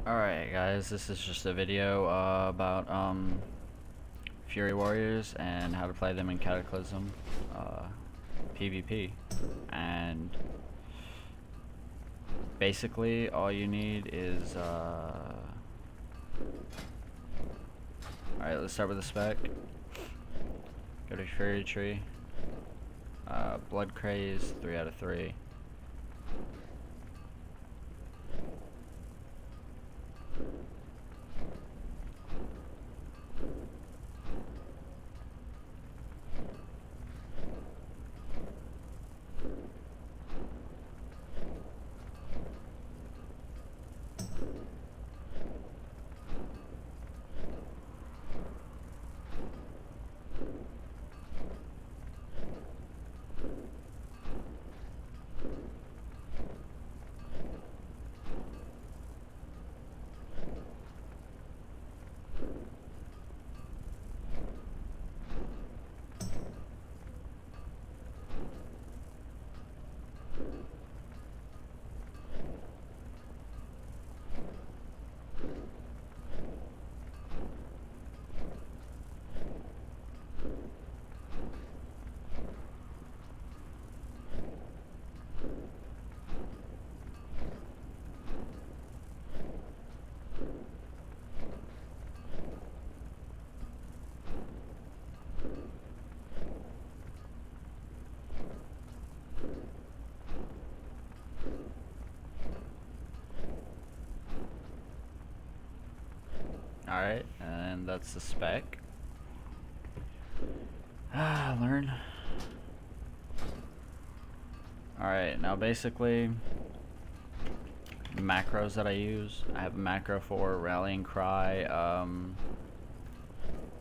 Alright guys, this is just a video about Fury Warriors and how to play them in Cataclysm PvP. And basically all you need is alright, let's start with the spec. Go to Fury Tree. Blood Craze, 3 out of 3. Alright, and that's the spec. Learn. Alright, now basically macros that I use. I have a macro for Rallying Cry,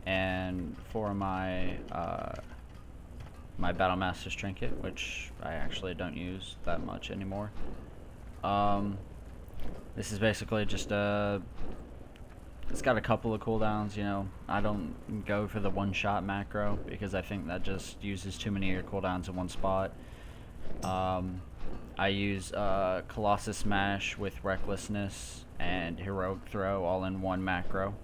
and for my my Battle Master's Trinket, which I actually don't use that much anymore. This is basically just it's got a couple of cooldowns, you know. I don't go for the one-shot macro because I think that just uses too many of your cooldowns in one spot. I use Colossus Smash with Recklessness and Heroic Throw all in one macro.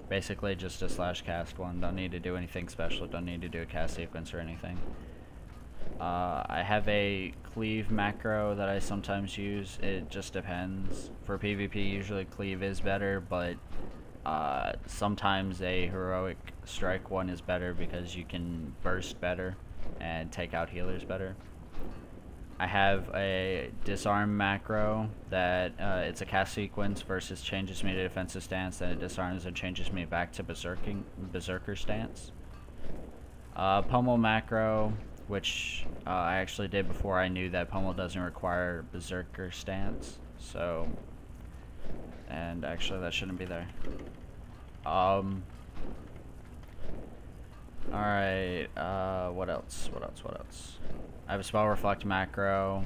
Basically just a slash cast one. Don't need to do anything special. Don't need to do a cast sequence or anything. I have a cleave macro that I sometimes use. It just depends. For PvP, usually cleave is better, but sometimes a heroic strike one is better because you can burst better and take out healers better. I have a disarm macro that it's a cast sequence versus changes me to defensive stance, then it disarms and changes me back to berserker stance. Pummel macro, which I actually did before I knew that Pummel doesn't require berserker stance, so, and actually that shouldn't be there. Alright, what else? I have a Spell Reflect macro,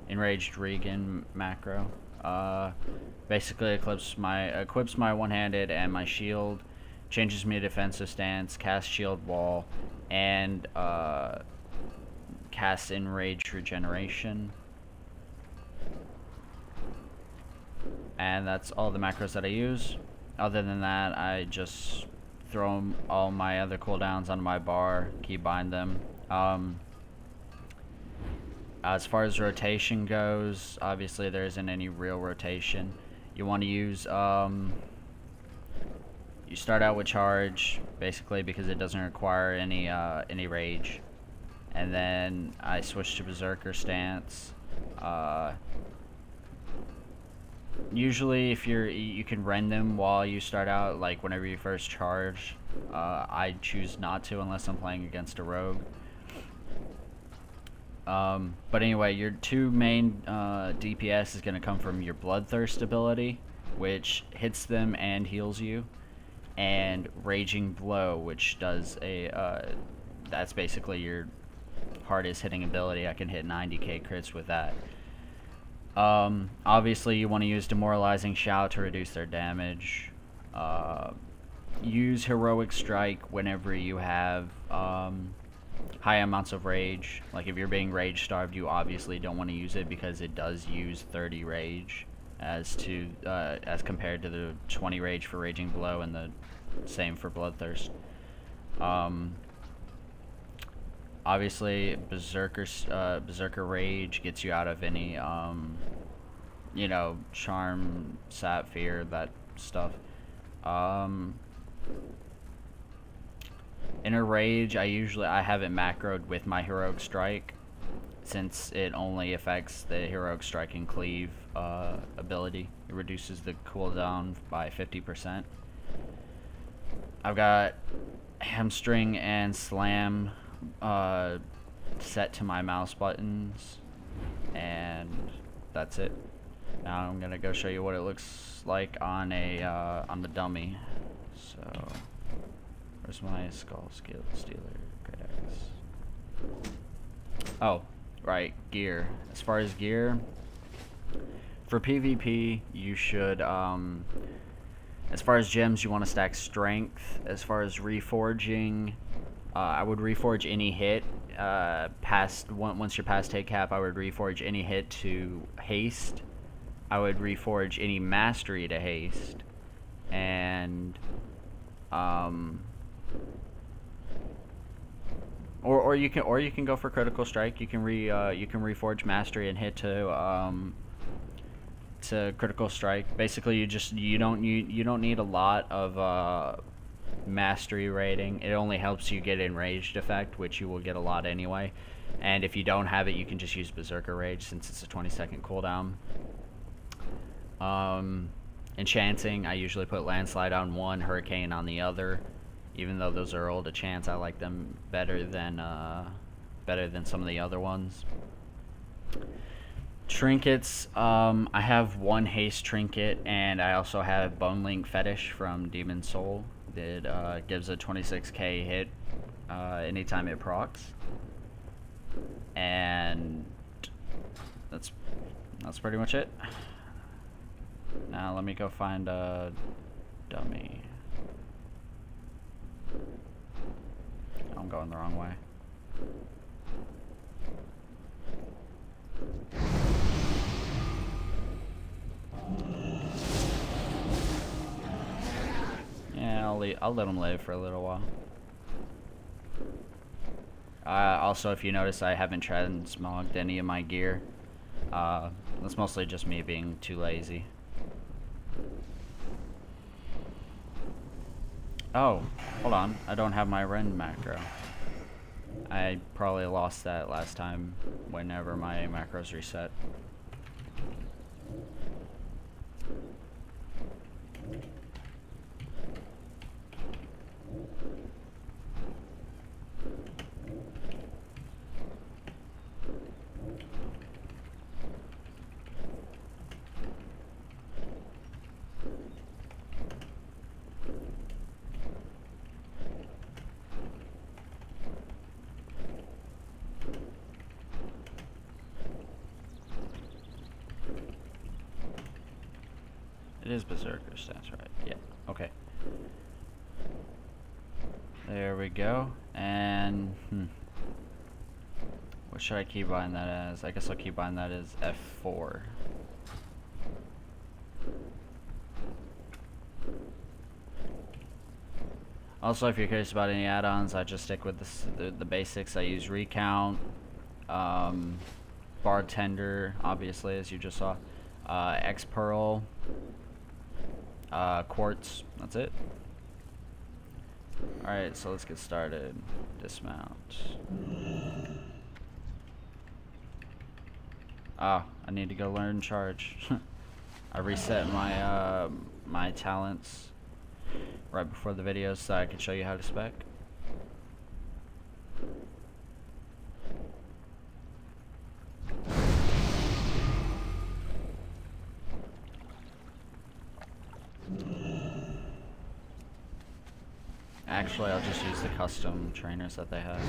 Enraged Regan macro, basically equips my one-handed and my shield, changes me to defensive stance, casts shield wall, and casts enraged regeneration. And that's all the macros that I use. Other than that, I just throw all my other cooldowns onto my bar, keybind them. As far as rotation goes, obviously there isn't any real rotation. You want to use you start out with charge, basically because it doesn't require any rage, and then I switch to berserker stance. Usually, if you can rend them while you start out, like whenever you first charge. I choose not to unless I'm playing against a rogue. But anyway, your two main DPS is going to come from your Bloodthirst ability, which hits them and heals you, and Raging Blow, which does that's basically your hardest hitting ability. I can hit 90k crits with that. Obviously you want to use Demoralizing Shout to reduce their damage. Use Heroic Strike whenever you have high amounts of rage. Like if you're being rage starved, you obviously don't want to use it because it does use 30 rage as compared to the 20 rage for Raging Blow and the same for Bloodthirst. Obviously Berserker Rage gets you out of any you know, Charm, Sap, Fear, that stuff. Inner Rage, I have it macroed with my Heroic Strike, since it only affects the Heroic Strike and Cleave ability. It reduces the cooldown by 50%. I've got Hamstring and Slam set to my mouse buttons, and that's it. Now I'm gonna go show you what it looks like on the dummy. So, where's my Skull Stealer? Great Axe. Oh, right, gear. As far as gear, for PvP, you should, as far as gems, you want to stack strength. As far as reforging, I would reforge any hit once you're past hit cap. I would reforge any hit to haste. I would reforge any mastery to haste, and or you can go for critical strike. You can reforge mastery and hit to critical strike. Basically, you don't need a lot of mastery rating. It only helps you get enraged effect, which you will get a lot anyway. And if you don't have it, you can just use Berserker Rage since it's a 20-second cooldown. Enchanting, I usually put Landslide on one, Hurricane on the other. Even though those are old, a chance, I like them better than some of the other ones. Trinkets, I have one haste trinket, and I also have Bone Link Fetish from Demon Soul. It gives a 26k hit anytime it procs, and that's pretty much it. Now let me go find a dummy. I'm going the wrong way. Yeah, I'll let him live for a little while. Also, if you notice, I haven't transmogged any of my gear. That's mostly just me being too lazy. Oh, hold on. I don't have my Ren macro. I probably lost that last time whenever my macros reset. It is Berserker stance, right? Yeah, okay. There we go. And, what should I keybind that as? I guess I'll keybind that as F4. Also, if you're curious about any add-ons, I just stick with the basics. I use Recount, Bartender, obviously, as you just saw, X-Pearl, Quartz, that's it. Alright, so let's get started. Dismount. Ah, I need to go learn charge. I reset my my talents right before the video so I can show you how to spec. Actually, I'll just use the custom trainers that they have.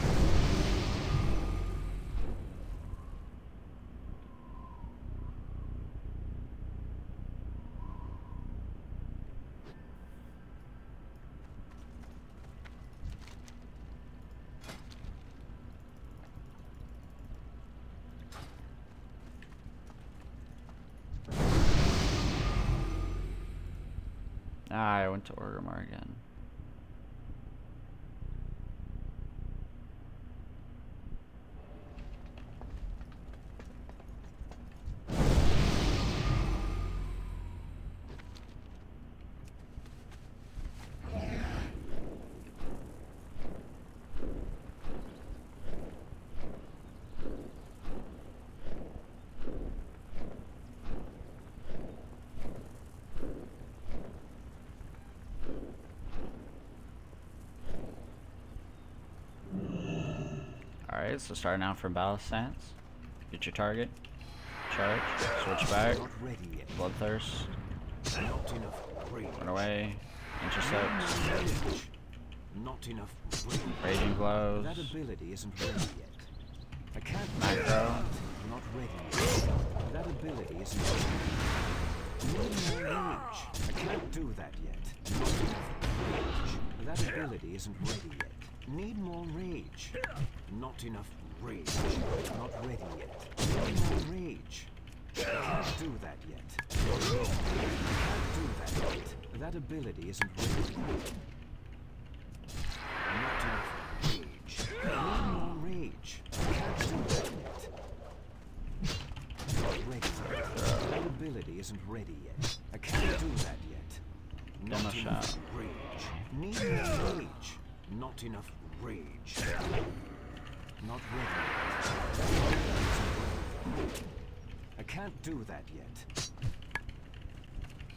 Ah, I went to Orgrimmar again. Alright, so starting out from battle stance. Get your target. Charge. Switch back. Bloodthirst. Run away. Intercept. Not enough. Raging blows. That ability isn't ready yet. I can't. Macro. Not ready. That ability isn't ready. Need more rage. I can't do that yet. Not enough rage. That ability isn't ready yet. Need more rage. Not enough rage. Not ready yet. Need more rage. I can't do that yet. I can't do that yet. That ability isn't ready yet. Not enough rage. Need more rage. I can't do that yet. Not ready yet. That ability isn't ready yet. I can't do that yet. Demo Not enough shot. rage. Need more rage. Not enough rage. Not ready yet. I can't do that yet.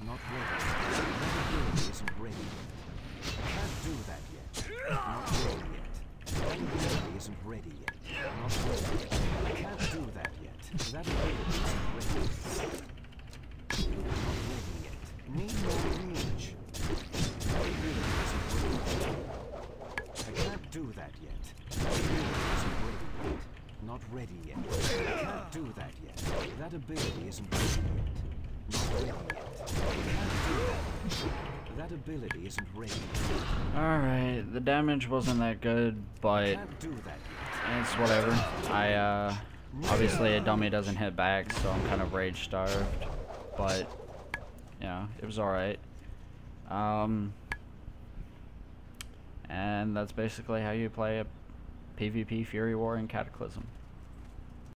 Not ready. That ability isn't ready yet. I can't do that yet. Not ready yet. That ability isn't ready yet. Not ready yet. I can't do that yet. That ability isn't ready yet. Not ready yet. Need more rage. That ability isn't ready yet. I can't do that yet. That ability isn't ready yet. Not ready yet. I can't do that yet. That ability isn't ready yet. Not ready yet. I can't do that yet. That ability isn't ready yet. Alright, the damage wasn't that good, but Can't do that yet. it's whatever. Obviously a dummy doesn't hit back, so I'm kind of rage starved, but yeah, it was alright. And that's basically how you play a PvP Fury War in Cataclysm.